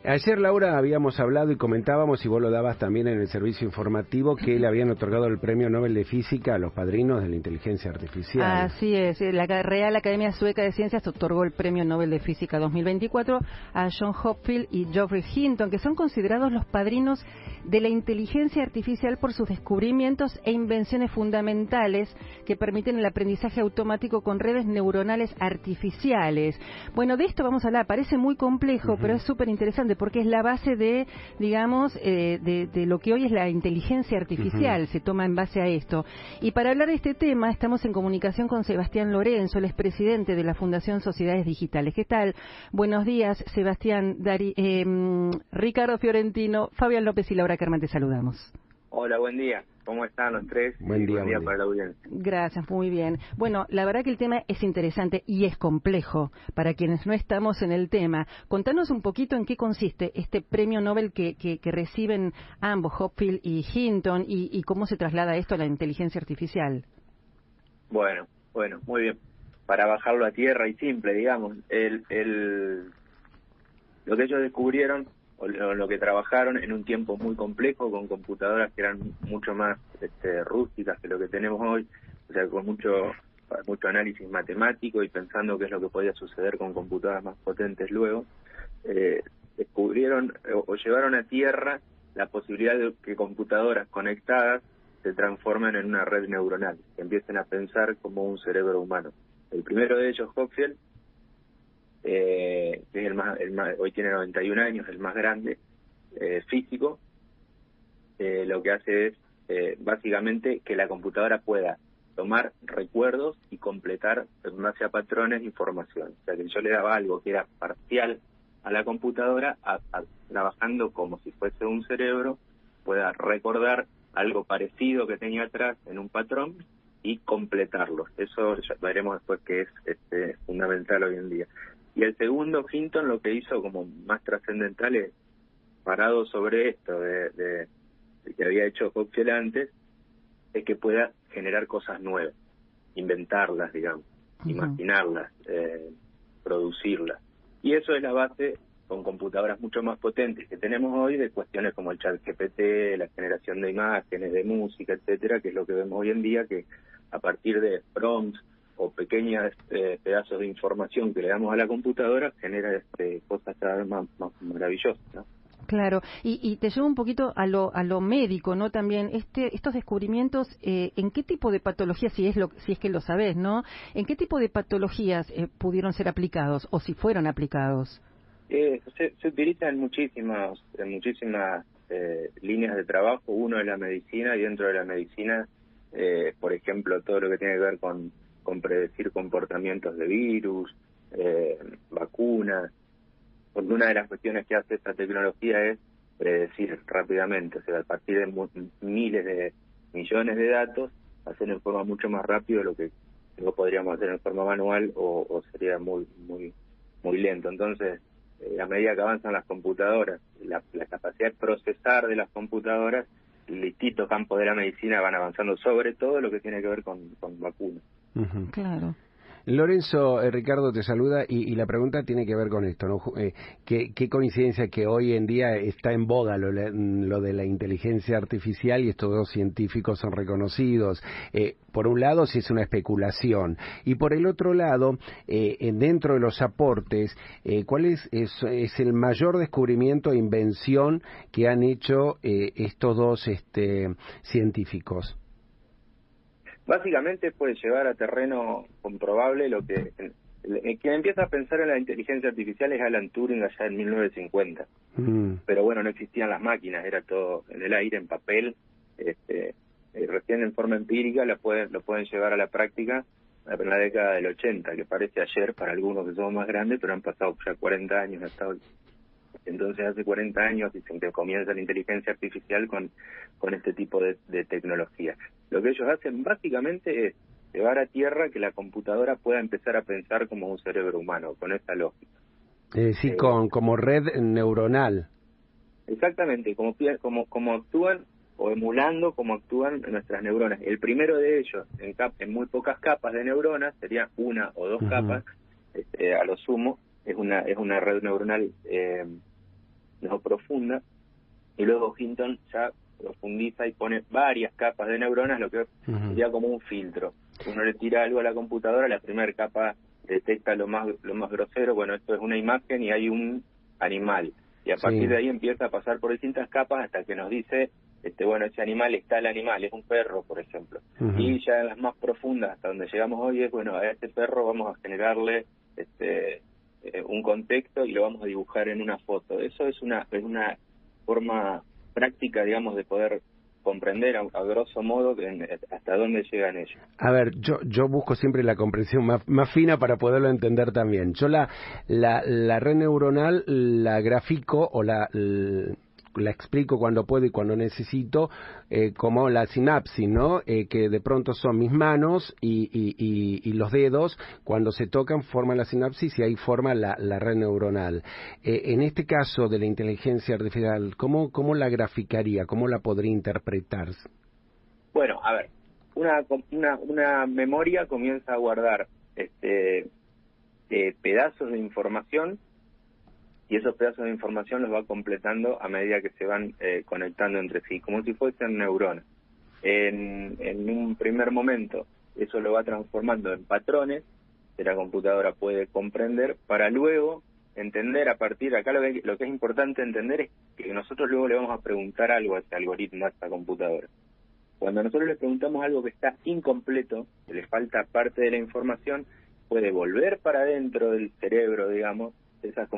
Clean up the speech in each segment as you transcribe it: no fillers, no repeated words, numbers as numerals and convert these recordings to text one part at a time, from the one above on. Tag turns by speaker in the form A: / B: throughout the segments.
A: Ayer, Laura, habíamos hablado y comentábamos, y vos lo dabas también en el servicio informativo, que le habían otorgado el Premio Nobel de Física a los padrinos de la inteligencia artificial.
B: Así es, la Real Academia Sueca de Ciencias otorgó el Premio Nobel de Física 2024 a John Hopfield y Geoffrey Hinton, que son considerados los padrinos de la inteligencia artificial por sus descubrimientos e invenciones fundamentales que permiten el aprendizaje automático con redes neuronales artificiales. Bueno, de esto vamos a hablar, parece muy complejo, pero es súper interesante porque es la base de, digamos, de lo que hoy es la inteligencia artificial, se toma en base a esto. Y para hablar de este tema estamos en comunicación con Sebastián Lorenzo, el expresidente de la Fundación Sociedades Digitales. ¿Qué tal? Buenos días, Sebastián, Ricardo Fiorentino, Fabián López y Laura Kerman, te saludamos.
C: Hola, buen día. ¿Cómo están los tres?
A: Buen día
C: para la audiencia.
B: Gracias, muy bien. Bueno, la verdad que el tema es interesante y es complejo para quienes no estamos en el tema. Contanos un poquito en qué consiste este premio Nobel que reciben ambos, Hopfield y Hinton, y cómo se traslada esto a la inteligencia artificial.
C: Bueno, muy bien. Para bajarlo a tierra y simple, digamos, lo que ellos descubrieron o lo que trabajaron en un tiempo muy complejo con computadoras que eran mucho más rústicas que lo que tenemos hoy, o sea, con mucho análisis matemático y pensando qué es lo que podía suceder con computadoras más potentes luego, descubrieron o llevaron a tierra la posibilidad de que computadoras conectadas se transformen en una red neuronal, que empiecen a pensar como un cerebro humano. El primero de ellos, Hopfield, que es el más, hoy tiene 91 años, el más grande, físico, lo que hace es básicamente que la computadora pueda tomar recuerdos y completar en base a patrones información. O sea, que yo le daba algo que era parcial a la computadora, trabajando como si fuese un cerebro, pueda recordar algo parecido que tenía atrás en un patrón y completarlo. Eso ya veremos después que es fundamental hoy en día. Y el segundo, Hinton, lo que hizo como más trascendental es, parado sobre esto de que había hecho Hopfield antes, es que pueda generar cosas nuevas, inventarlas, digamos, imaginarlas, producirlas. Y eso es la base, con computadoras mucho más potentes que tenemos hoy, de cuestiones como el ChatGPT, la generación de imágenes, de música, etcétera, que es lo que vemos hoy en día, que a partir de prompts o pequeños pedazos de información que le damos a la computadora, genera cosas cada vez más maravillosas, ¿no?
B: Claro, y te llevo un poquito a lo médico, ¿no? También estos descubrimientos, ¿en qué tipo de patologías, si es que lo sabés, ¿no? ¿En qué tipo de patologías pudieron ser aplicados o si fueron aplicados?
C: Se utiliza en muchísimas líneas de trabajo. Uno es la medicina, y dentro de la medicina, por ejemplo, todo lo que tiene que ver con predecir comportamientos de virus, vacunas, porque una de las cuestiones que hace esta tecnología es predecir rápidamente, o sea, a partir de miles de millones de datos, hacer en forma mucho más rápido lo que no podríamos hacer en forma manual o sería muy lento. Entonces, a medida que avanzan las computadoras, la capacidad de procesar de las computadoras, distintos campos de la medicina van avanzando, sobre todo lo que tiene que ver con vacunas.
B: Claro.
A: Lorenzo, Ricardo te saluda y la pregunta tiene que ver con esto, ¿no? Qué coincidencia que hoy en día está en boga lo de la inteligencia artificial y estos dos científicos son reconocidos. Por un lado, si es una especulación, y por el otro lado, dentro de los aportes, ¿cuál es el mayor descubrimiento e invención que han hecho estos dos científicos?
C: Básicamente puede llevar a terreno comprobable lo que... Quien empieza a pensar en la inteligencia artificial es Alan Turing allá en 1950. Pero bueno, no existían las máquinas, era todo en el aire, en papel. Recién en forma empírica lo pueden llevar a la práctica en la década del 80, que parece ayer para algunos que somos más grandes, pero han pasado ya 40 años hasta hoy. Entonces hace 40 años dicen que comienza la inteligencia artificial con este tipo de tecnología. Lo que ellos hacen básicamente es llevar a tierra que la computadora pueda empezar a pensar como un cerebro humano, con esta lógica.
A: Sí, como red neuronal.
C: Exactamente, como actúan o emulando como actúan nuestras neuronas. El primero de ellos, en muy pocas capas de neuronas, sería una o dos capas, a lo sumo, es una red neuronal no profunda, y luego Hinton ya profundiza y pone varias capas de neuronas, lo que sería como un filtro. Uno le tira algo a la computadora, la primera capa detecta lo más grosero, bueno, esto es una imagen y hay un animal, y a partir de ahí empieza a pasar por distintas capas hasta que nos dice, bueno, ese animal está el animal, es un perro, por ejemplo. Y ya en las más profundas, hasta donde llegamos hoy, es, bueno, a este perro vamos a generarle un contexto y lo vamos a dibujar en una foto. Eso es una forma práctica, digamos, de poder comprender a grosso modo hasta dónde llegan ellos.
A: A ver, yo busco siempre la comprensión más fina para poderlo entender también. Yo la red neuronal la grafico o la explico cuando puedo y cuando necesito, como la sinapsis, ¿no? Que de pronto son mis manos y los dedos, cuando se tocan forman la sinapsis y ahí forma la red neuronal. En este caso de la inteligencia artificial, ¿cómo la graficaría? ¿Cómo la podría interpretar?
C: Bueno, a ver, una memoria comienza a guardar pedazos de información, y esos pedazos de información los va completando a medida que se van conectando entre sí, como si fuesen neuronas. En un primer momento, eso lo va transformando en patrones que la computadora puede comprender, para luego entender a partir de acá. Lo que es importante entender es que nosotros luego le vamos a preguntar algo a ese algoritmo, a esta computadora. Cuando nosotros le preguntamos algo que está incompleto, que le falta parte de la información, puede volver para adentro del cerebro, digamos, esas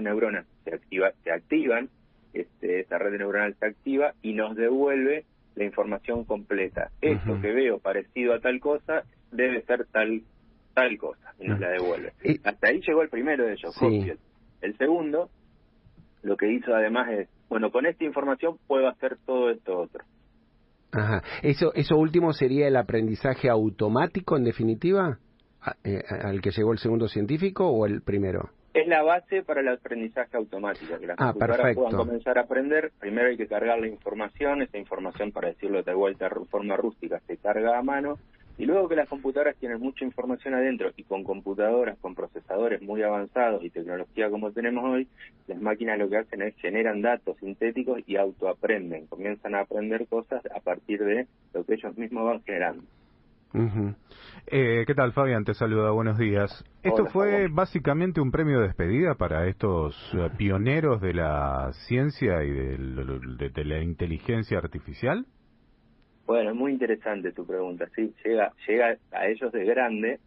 C: neuronas se activan, esa red neuronal se activa y nos devuelve la información completa. Esto que veo parecido a tal cosa debe ser tal cosa, y nos la devuelve. Hasta ahí llegó el primero de ellos, Hopfield. El segundo, lo que hizo además es, bueno, con esta información puedo hacer todo esto otro.
A: Ajá. ¿Eso último sería el aprendizaje automático, en definitiva, al que llegó el segundo científico, o el primero?
C: Es la base para el aprendizaje automático, que las computadoras puedan comenzar a aprender. Primero hay que cargar la información, esa información, para decirlo de vuelta de forma rústica, se carga a mano, y luego que las computadoras tienen mucha información adentro, y con computadoras, con procesadores muy avanzados y tecnología como tenemos hoy, las máquinas lo que hacen es generan datos sintéticos y autoaprenden, comienzan a aprender cosas a partir de lo que ellos mismos van generando.
D: ¿Qué tal, Fabián? Te saluda, buenos días. ¿Esto fue básicamente un premio de despedida para estos pioneros de la ciencia y de la inteligencia artificial?
C: Bueno, es muy interesante tu pregunta. Sí, llega a ellos de grande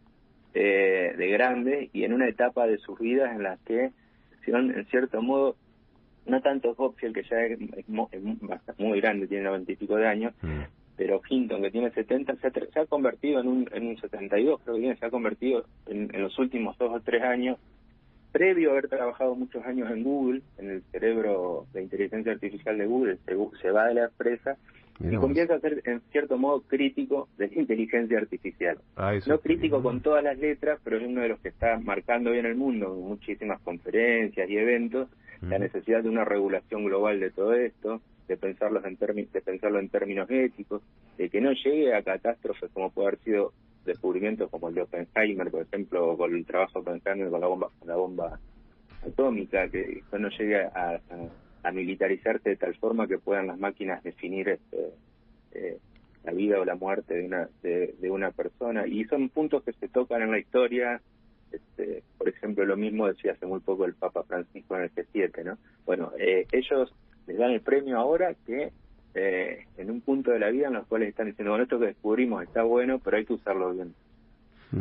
C: y en una etapa de sus vidas en la que son, en cierto modo, no tanto Hopfield, que ya es muy grande, tiene 90 y pico de años, pero Hinton, que tiene 70, se ha convertido en un 72, creo que se ha convertido en los últimos 2 o 3 años, previo a haber trabajado muchos años en Google, en el cerebro de inteligencia artificial de Google, se va de la empresa y comienza a ser, en cierto modo, crítico de la inteligencia artificial. No crítico con todas las letras, pero es uno de los que está marcando bien el mundo, en muchísimas conferencias y eventos, la necesidad de una regulación global de todo esto, de pensarlo en términos éticos, de que no llegue a catástrofes como puede haber sido descubrimientos como el de Oppenheimer, por ejemplo, o con el trabajo de Oppenheimer con la bomba atómica, que esto no llegue a militarizarse de tal forma que puedan las máquinas definir la vida o la muerte de una persona. Y son puntos que se tocan en la historia. Por ejemplo, lo mismo decía hace muy poco el Papa Francisco en el G7, ¿no? Bueno, ellos les dan el premio ahora que en un punto de la vida en los cuales están diciendo, bueno, esto que descubrimos está bueno, pero hay que usarlo bien.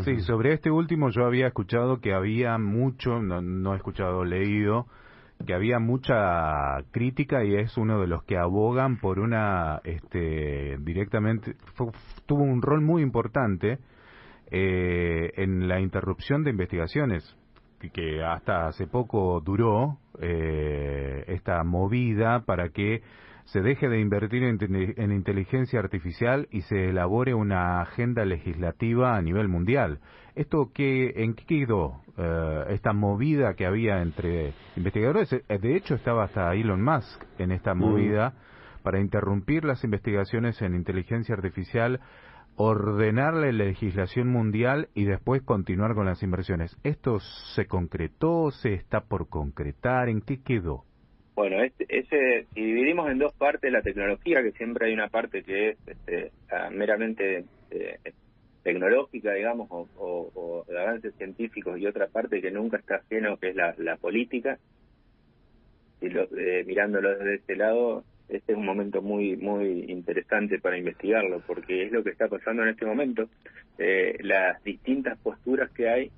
D: Sí, sobre este último yo había escuchado que había mucho, no he escuchado, leído, que había mucha crítica, y es uno de los que abogan por una, directamente, tuvo un rol muy importante en la interrupción de investigaciones, que hasta hace poco duró esta movida para que se deje de invertir en inteligencia artificial y se elabore una agenda legislativa a nivel mundial. ¿Esto en qué quedó? Esta movida que había entre investigadores, de hecho estaba hasta Elon Musk en esta movida para interrumpir las investigaciones en inteligencia artificial, ordenar la legislación mundial y después continuar con las inversiones. ¿Esto se concretó? ¿Se está por concretar? ¿En qué quedó?
C: Bueno, si dividimos en dos partes la tecnología, que siempre hay una parte que es meramente tecnológica, digamos, o de avances científicos, y otra parte que nunca está ajeno, que es la política. Y mirándolo desde este lado, este es un momento muy muy interesante para investigarlo, porque es lo que está pasando en este momento. Las distintas posturas que hay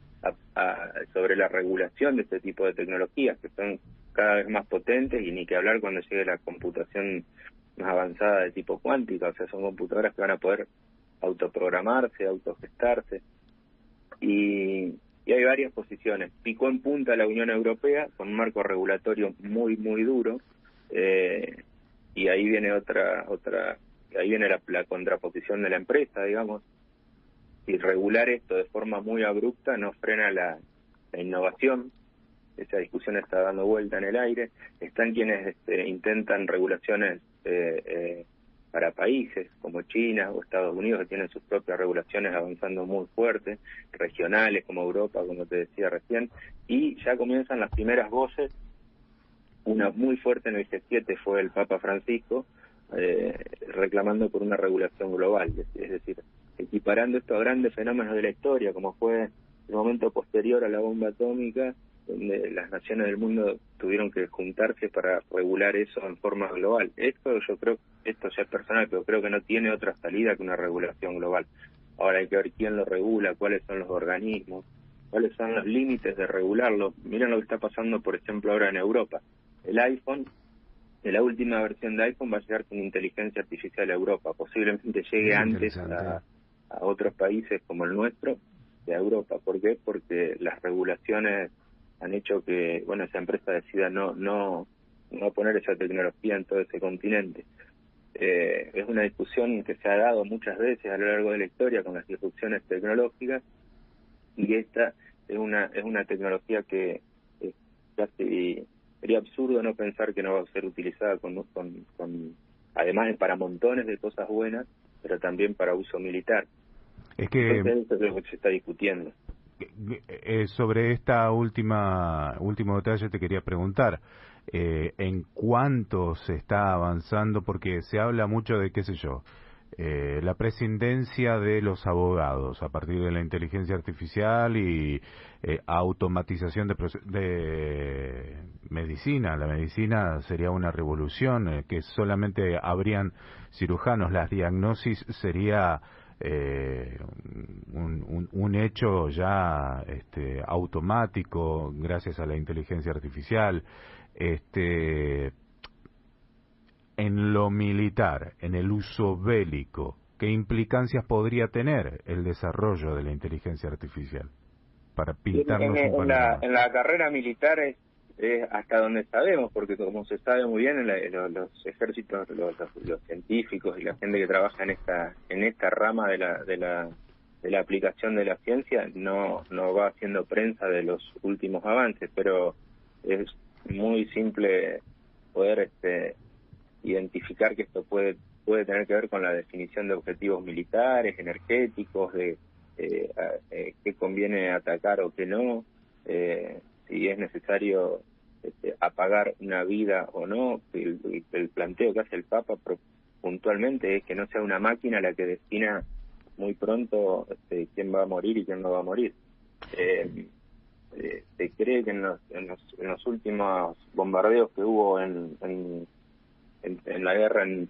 C: sobre la regulación de este tipo de tecnologías, que son cada vez más potentes, y ni que hablar cuando llegue la computación más avanzada de tipo cuántica, o sea, son computadoras que van a poder autoprogramarse, autogestarse, y hay varias posiciones. Picó en punta la Unión Europea con un marco regulatorio muy muy duro, y ahí viene ahí viene la contraposición de la empresa, digamos. Y regular esto de forma muy abrupta no frena la innovación. Esa discusión está dando vuelta en el aire. Están quienes intentan regulaciones para países como China o Estados Unidos, que tienen sus propias regulaciones avanzando muy fuerte, regionales como Europa, como te decía recién, y ya comienzan las primeras voces. Una muy fuerte en el G7 fue el Papa Francisco, reclamando por una regulación global, es decir, equiparando estos grandes fenómenos de la historia, como fue el momento posterior a la bomba atómica, donde las naciones del mundo tuvieron que juntarse para regular eso en forma global. Esto ya es personal, pero creo que no tiene otra salida que una regulación global. Ahora hay que ver quién lo regula, cuáles son los organismos, cuáles son los límites de regularlo. Miren lo que está pasando, por ejemplo, ahora en Europa. El iPhone, la última versión de iPhone va a llegar con inteligencia artificial a Europa. Posiblemente llegue antes a otros países como el nuestro, de Europa. ¿Por qué? Porque las regulaciones han hecho que, bueno, esa empresa decida no poner esa tecnología en todo ese continente. Es una discusión que se ha dado muchas veces a lo largo de la historia con las disrupciones tecnológicas, y esta es una tecnología que casi sería absurdo no pensar que no va a ser utilizada además para montones de cosas buenas, pero también para uso militar. Entonces eso es lo que se está discutiendo.
D: Sobre esta último detalle te quería preguntar, ¿en cuánto se está avanzando? Porque se habla mucho de, qué sé yo, la prescindencia de los abogados a partir de la inteligencia artificial y automatización de medicina. La medicina sería una revolución, que solamente habrían cirujanos, las diagnosis sería un hecho ya automático gracias a la inteligencia artificial. En lo militar, en el uso bélico, ¿qué implicancias podría tener el desarrollo de la inteligencia artificial? Para pintarnos un panorama.
C: En la carrera militar es hasta donde sabemos, porque como se sabe muy bien, los ejércitos, los científicos y la gente que trabaja en esta rama de la aplicación de la ciencia no va haciendo prensa de los últimos avances, pero es muy simple poder identificar que esto puede tener que ver con la definición de objetivos militares, energéticos, de qué conviene atacar o qué no, si es necesario apagar una vida o no. El planteo que hace el Papa puntualmente es que no sea una máquina la que defina muy pronto quién va a morir y quién no va a morir. Se cree que en los últimos bombardeos que hubo en la guerra en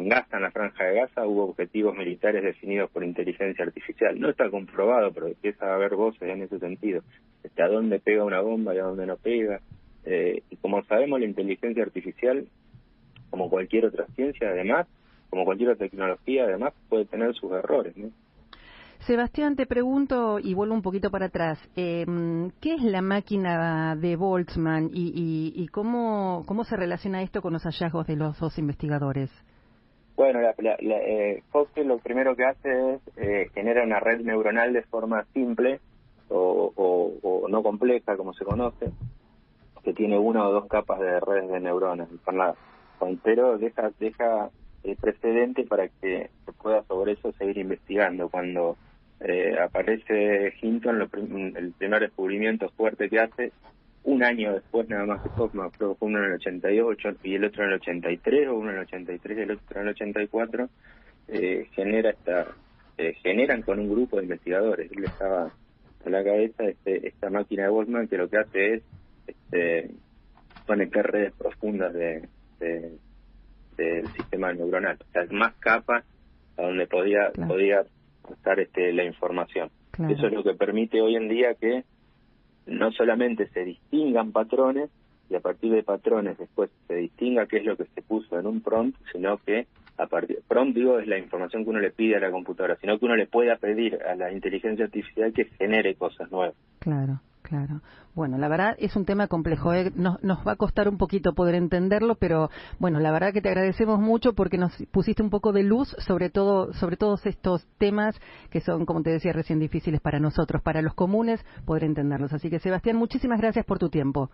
C: Gaza, en la Franja de Gaza, hubo objetivos militares definidos por inteligencia artificial. No está comprobado, pero empieza a haber voces en ese sentido. A dónde pega una bomba y a dónde no pega. Y como sabemos, la inteligencia artificial, como cualquier otra ciencia, además, como cualquier otra tecnología, además, puede tener sus errores, ¿no?
B: Sebastián, te pregunto, y vuelvo un poquito para atrás, ¿qué es la máquina de Boltzmann y cómo se relaciona esto con los hallazgos de los dos investigadores?
C: Bueno, Hopkins lo primero que hace es genera una red neuronal de forma simple o no compleja, como se conoce, que tiene una o dos capas de redes de neuronas, pero deja precedente para que se pueda sobre eso seguir investigando. Cuando aparece Hinton, el primer descubrimiento fuerte que hace un año después nada más que Hoffman, creo que fue uno en el 88 y el otro en el 83, o uno en el 83 y el otro en el 84, generan con un grupo de investigadores. Él estaba a la cabeza esta máquina de Boltzmann, que lo que hace es conectar redes profundas del sistema neuronal, o sea, más capas a donde podía estar la información. Claro. Eso es lo que permite hoy en día que no solamente se distingan patrones, y a partir de patrones después se distinga qué es lo que se puso en un prompt, sino que prompt, es la información que uno le pide a la computadora, sino que uno le pueda pedir a la inteligencia artificial que genere cosas nuevas.
B: Claro. Bueno, la verdad es un tema complejo, nos va a costar un poquito poder entenderlo, pero bueno, la verdad que te agradecemos mucho porque nos pusiste un poco de luz sobre todos estos temas que son, como te decía recién, difíciles para nosotros, para los comunes, poder entenderlos. Así que, Sebastián, muchísimas gracias por tu tiempo.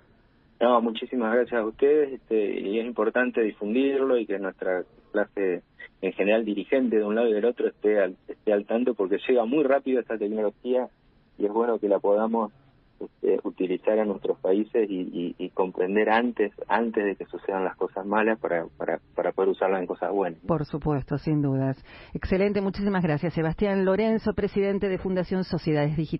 C: No, muchísimas gracias a ustedes, y es importante difundirlo y que nuestra clase en general dirigente de un lado y del otro esté al tanto, porque llega muy rápido esta tecnología y es bueno que la podamos utilizar en nuestros países y comprender antes de que sucedan las cosas malas para poder usarlas en cosas buenas.
B: Por supuesto, sin dudas. Excelente, muchísimas gracias. Sebastián Lorenzo, presidente de Fundación Sociedades Digitales.